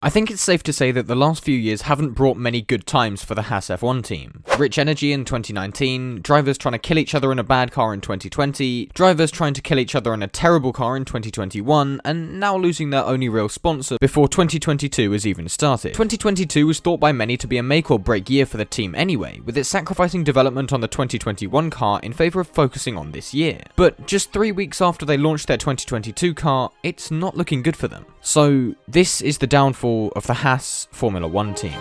I think it's safe to say that the last few years haven't brought many good times for the Haas F1 team. Rich energy in 2019, drivers trying to kill each other in a bad car in 2020, drivers trying to kill each other in a terrible car in 2021, and now losing their only real sponsor before 2022 has even started. 2022 was thought by many to be a make or break year for the team anyway, with it sacrificing development on the 2021 car in favour of focusing on this year. But just 3 weeks after they launched their 2022 car, it's not looking good for them. So this is the downfall of the Haas Formula 1 team.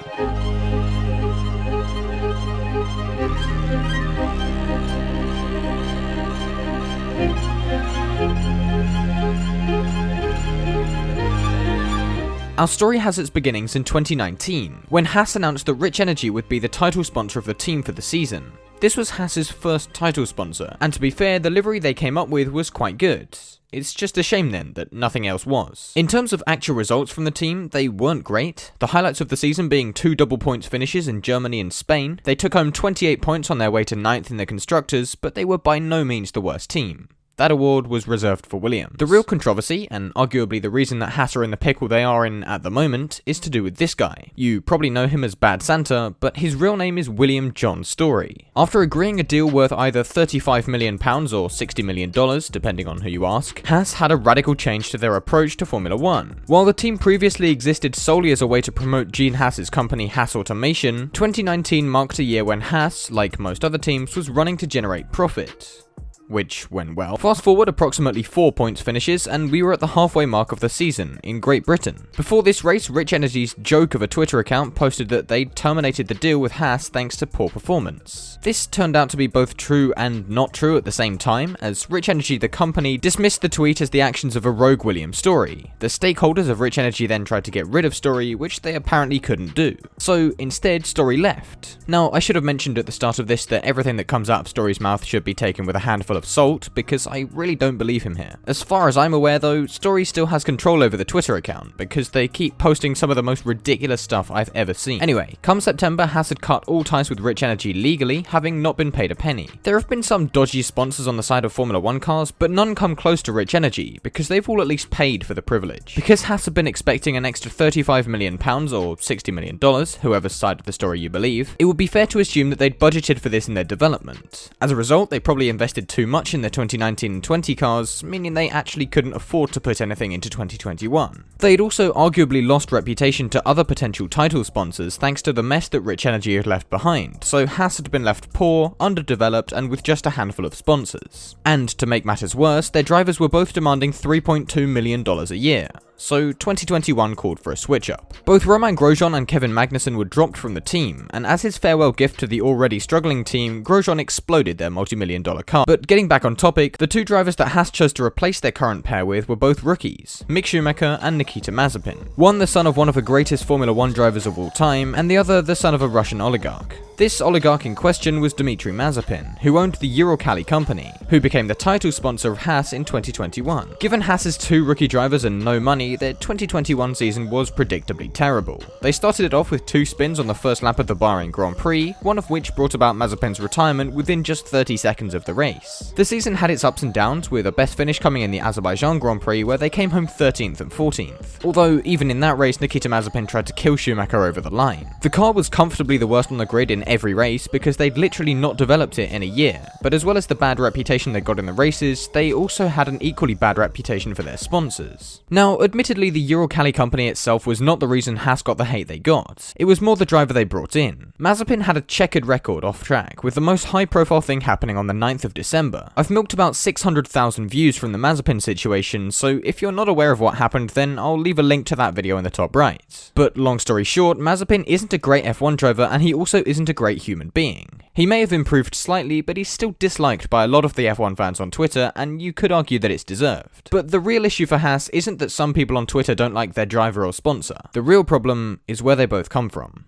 Our story has its beginnings in 2019, when Haas announced that Rich Energy would be the title sponsor of the team for the season. This was Haas's first title sponsor, and to be fair, the livery they came up with was quite good. It's just a shame then that nothing else was. In terms of actual results from the team, they weren't great. The highlights of the season being 2 double points finishes in Germany and Spain. They took home 28 points on their way to 9th in the constructors, but they were by no means the worst team. That award was reserved for Williams. The real controversy, and arguably the reason that Haas are in the pickle they are in at the moment, is to do with this guy. You probably know him as Bad Santa, but his real name is William John Story. After agreeing a deal worth either £35 million or $60 million, depending on who you ask, Haas had a radical change to their approach to Formula 1. While the team previously existed solely as a way to promote Gene Haas's company Haas Automation, 2019 marked a year when Haas, like most other teams, was running to generate profit. Which went well. Fast forward approximately 4 points finishes, and we were at the halfway mark of the season in Great Britain. Before this race, Rich Energy's joke of a Twitter account posted that they'd terminated the deal with Haas thanks to poor performance. This turned out to be both true and not true at the same time, as Rich Energy, the company, dismissed the tweet as the actions of a rogue William Story. The stakeholders of Rich Energy then tried to get rid of Story, which they apparently couldn't do. So instead, Story left. Now, I should have mentioned at the start of this that everything that comes out of Story's mouth should be taken with a handful of salt, because I really don't believe him here. As far as I'm aware though, Story still has control over the Twitter account, because they keep posting some of the most ridiculous stuff I've ever seen. Anyway, come September, Haas had cut all ties with Rich Energy legally, having not been paid a penny. There have been some dodgy sponsors on the side of Formula 1 cars, but none come close to Rich Energy, because they've all at least paid for the privilege. Because Haas have been expecting an extra £35 million or $60 million, whoever's side of the story you believe, it would be fair to assume that they'd budgeted for this in their development. As a result, they probably invested too much in their 2019 and 20 cars, meaning they actually couldn't afford to put anything into 2021. They'd also arguably lost reputation to other potential title sponsors thanks to the mess that Rich Energy had left behind, so Haas had been left poor, underdeveloped, and with just a handful of sponsors. And to make matters worse, their drivers were both demanding $3.2 million a year. So 2021 called for a switch up. Both Romain Grosjean and Kevin Magnussen were dropped from the team, and as his farewell gift to the already struggling team, Grosjean exploded their multi-million-dollar car. But getting back on topic, the two drivers that Haas chose to replace their current pair with were both rookies, Mick Schumacher and Nikita Mazepin. One the son of one of the greatest Formula 1 drivers of all time, and the other the son of a Russian oligarch. This oligarch in question was Dmitry Mazepin, who owned the Uralkali company, who became the title sponsor of Haas in 2021. Given Haas's two rookie drivers and no money, their 2021 season was predictably terrible. They started it off with 2 spins on the first lap of the Bahrain Grand Prix, one of which brought about Mazepin's retirement within just 30 seconds of the race. The season had its ups and downs, with a best finish coming in the Azerbaijan Grand Prix where they came home 13th and 14th. Although even in that race, Nikita Mazepin tried to kill Schumacher over the line. The car was comfortably the worst on the grid in every race because they'd literally not developed it in a year, but as well as the bad reputation they got in the races, they also had an equally bad reputation for their sponsors. Now, admittedly, the Uralkali company itself was not the reason Haas got the hate they got. It was more the driver they brought in. Mazepin had a checkered record off track, with the most high-profile thing happening on the 9th of December. I've milked about 600,000 views from the Mazepin situation, so if you're not aware of what happened, then I'll leave a link to that video in the top right. But long story short, Mazepin isn't a great F1 driver, and he also isn't a great human being. He may have improved slightly, but he's still disliked by a lot of the F1 fans on Twitter, and you could argue that it's deserved. But the real issue for Haas isn't that some people on Twitter don't like their driver or sponsor. The real problem is where they both come from.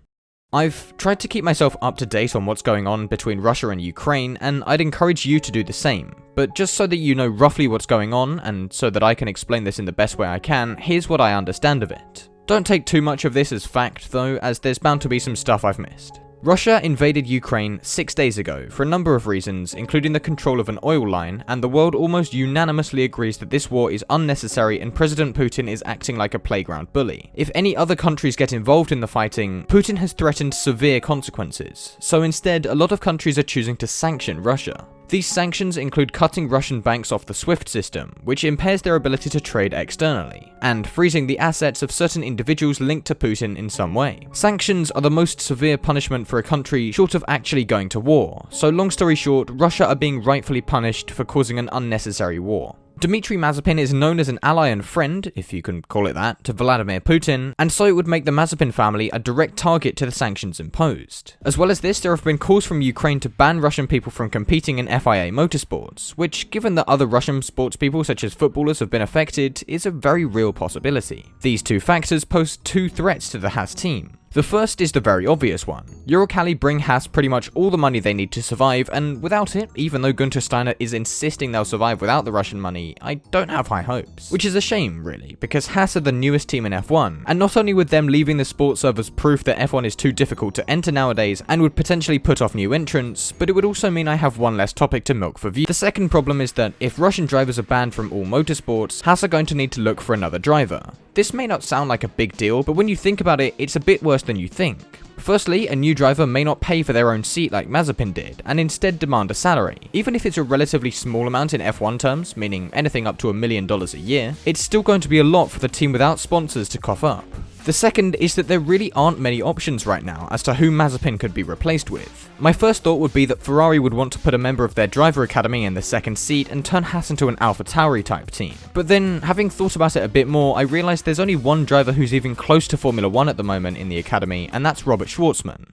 I've tried to keep myself up to date on what's going on between Russia and Ukraine, and I'd encourage you to do the same. But just so that you know roughly what's going on, and so that I can explain this in the best way I can, here's what I understand of it. Don't take too much of this as fact though, as there's bound to be some stuff I've missed. Russia invaded Ukraine 6 days ago for a number of reasons, including the control of an oil line, and the world almost unanimously agrees that this war is unnecessary and President Putin is acting like a playground bully. If any other countries get involved in the fighting, Putin has threatened severe consequences, so instead a lot of countries are choosing to sanction Russia. These sanctions include cutting Russian banks off the SWIFT system, which impairs their ability to trade externally, and freezing the assets of certain individuals linked to Putin in some way. Sanctions are the most severe punishment for a country short of actually going to war, so long story short, Russia are being rightfully punished for causing an unnecessary war. Dmitry Mazepin is known as an ally and friend, if you can call it that, to Vladimir Putin, and so it would make the Mazepin family a direct target to the sanctions imposed. As well as this, there have been calls from Ukraine to ban Russian people from competing in FIA motorsports, which, given that other Russian sports people such as footballers have been affected, is a very real possibility. These two factors pose two threats to the Haas team. The first is the very obvious one. Uralkali bring Haas pretty much all the money they need to survive, and without it, even though Gunter Steiner is insisting they'll survive without the Russian money, I don't have high hopes. Which is a shame, really, because Haas are the newest team in F1, and not only would them leaving the sport serve as proof that F1 is too difficult to enter nowadays and would potentially put off new entrants, but it would also mean I have one less topic to milk for view. The second problem is that if Russian drivers are banned from all motorsports, Haas are going to need to look for another driver. This may not sound like a big deal, but when you think about it, it's a bit worse than you think. Firstly, a new driver may not pay for their own seat like Mazepin did, and instead demand a salary. Even if it's a relatively small amount in F1 terms, meaning anything up to $1 million a year, it's still going to be a lot for the team without sponsors to cough up. The second is that there really aren't many options right now as to who Mazepin could be replaced with. My first thought would be that Ferrari would want to put a member of their driver academy in the second seat and turn Haas into an AlphaTauri type team. But then, having thought about it a bit more, I realised there's only one driver who's even close to Formula 1 at the moment in the academy, and that's Robert Schwartzman,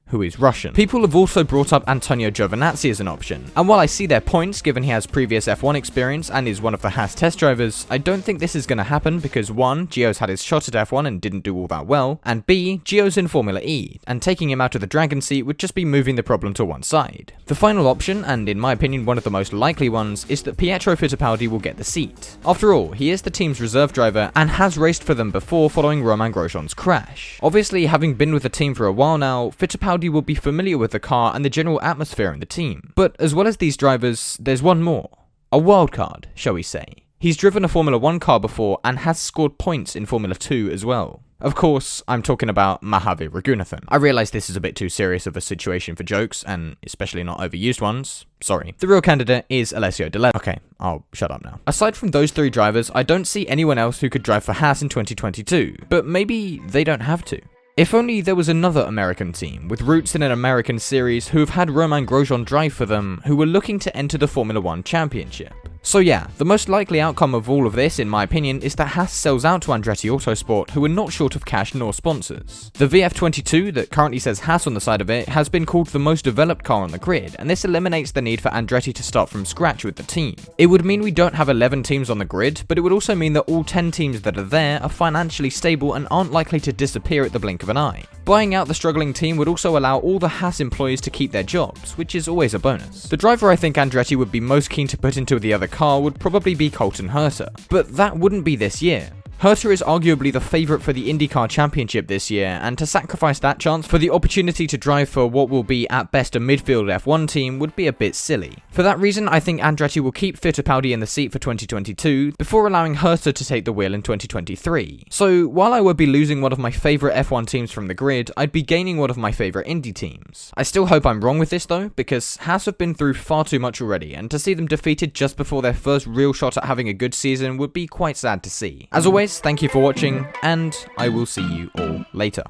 who is Russian. People have also brought up Antonio Giovinazzi as an option, and while I see their points given he has previous F1 experience and is one of the Haas test drivers, I don't think this is going to happen because 1. Gio's had his shot at F1 and didn't do all that well, and B. Gio's in Formula E, and taking him out of the Dragon seat would just be moving the problem to one side. The final option, and in my opinion one of the most likely ones, is that Pietro Fittipaldi will get the seat. After all, he is the team's reserve driver and has raced for them before following Romain Grosjean's crash. Obviously, having been with the team for a while now, Fittipaldi will be familiar with the car and the general atmosphere in the team. But as well as these drivers, there's one more. A wildcard, shall we say. He's driven a Formula 1 car before and has scored points in Formula 2 as well. Of course, I'm talking about Mahavir Raghunathan. I realise this is a bit too serious of a situation for jokes, and especially not overused ones. Sorry. The real candidate is Alessio Di Lello. Okay, I'll shut up now. Aside from those three drivers, I don't see anyone else who could drive for Haas in 2022, but maybe they don't have to. If only there was another American team with roots in an American series who have had Romain Grosjean drive for them who were looking to enter the Formula 1 Championship. So yeah, the most likely outcome of all of this, in my opinion, is that Haas sells out to Andretti Autosport, who are not short of cash nor sponsors. The VF22, that currently says Haas on the side of it, has been called the most developed car on the grid, and this eliminates the need for Andretti to start from scratch with the team. It would mean we don't have 11 teams on the grid, but it would also mean that all 10 teams that are there are financially stable and aren't likely to disappear at the blink of an eye. Buying out the struggling team would also allow all the Haas employees to keep their jobs, which is always a bonus. The driver I think Andretti would be most keen to put into the other car would probably be Colton Herta, but that wouldn't be this year. Herta is arguably the favourite for the IndyCar Championship this year, and to sacrifice that chance for the opportunity to drive for what will be at best a midfield F1 team would be a bit silly. For that reason, I think Andretti will keep Fittipaldi in the seat for 2022 before allowing Herta to take the wheel in 2023. So while I would be losing one of my favourite F1 teams from the grid, I'd be gaining one of my favourite Indy teams. I still hope I'm wrong with this though, because Haas have been through far too much already, and to see them defeated just before their first real shot at having a good season would be quite sad to see. As always, thank you for watching, and I will see you all later.